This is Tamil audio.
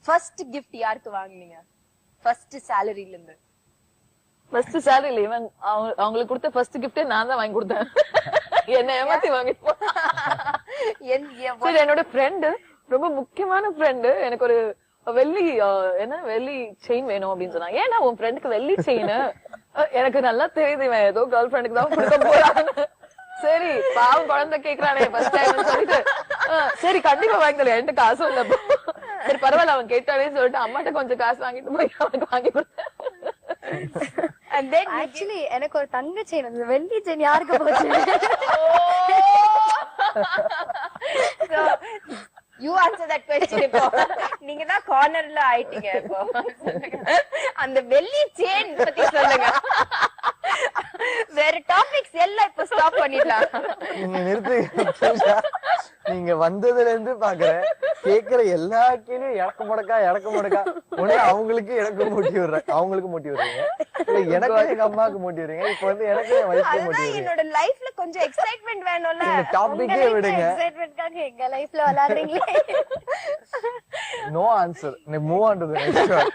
ஃபர்ஸ்ட் கிஃப்ட் யாருக்கு வாங்குனீங்க? ஃபர்ஸ்ட் சேலரில இருந்து. ஃபர்ஸ்ட் சேலரில இவன் அவங்களுக்கு கொடுத்த ஃபர்ஸ்ட் கிஃப்டே நான் தான் வாங்கி கொடுத்தேன். என்ன ஏமாத்தி வாங்கிட்டு போனான். என்னோட ஃப்ரெண்டு, ரொம்ப முக்கியமான ஃப்ரெண்டு, எனக்கு ஒரு வெள்ளி வெள்ளி செயின் வேணும் அப்படின்னு சொன்னா. ஏன்னா உன் ஃப்ரெண்டுக்கு வெள்ளி செயின்? எனக்கு நல்லா தெரியுது இவன் ஏதோ கேர்ள் ஃப்ரெண்டுக்கு தான் கொடுக்க போறான்னு. சரி பாவம் குழந்தை கேக்குறானே ஃபர்ஸ்ட் டைம் சொல்லிட்டு சரி கண்டிப்பா வாங்கி தரேன், என்கிட்ட காசும் இல்ல. சரி பரவாயில்ல அவன் கேட்டானே சொல்லிட்டு அம்மாட்ட கொஞ்சம் காசு வாங்கிட்டு போய் அவனுக்கு வாங்கி கொடுத்தேன். ஆக்சுவலி எனக்கு ஒரு தங்க செயின் வந்து வெள்ளி செயின் யாருக்கு போச்சு? You answer that question இப்போ. நீங்க தான் கார்னர்ல ஆயிட்டீங்க இப்போ. அந்த வெள்ளி செயின் பத்தி சொல்லுங்க. வேற டாபிக்ஸ் எல்லாம் இப்ப ஸ்டாப் பண்ணிடலாம். நீங்க நிறுத்துங்க. நீங்க வந்ததுல இருந்து பாக்குறேன், கேக்குற எல்லா கேள்வியும் இடக்கு முடக்கா உடனே அவங்களுக்கு எனக்கு மூட்டி விடுறேன், அவங்களுக்கு மூட்டி விடுறீங்க. எனக்கு எங்க அம்மாவுக்கு மூட்டி விடுறீங்க. இப்ப வந்து எனக்கு என் வயசுக்கு மூட்டி விடுறீங்க. என்னோட லைஃப்ல கொஞ்சம் எக்ஸைட்மெண்ட் வேணும்ல. இந்த டாபிக்கே விடுங்க. எக்ஸைட்மென்ட்காக எங்க லைஃப்ல விளையாடுறீங்களே. No answer. Move on to the next one.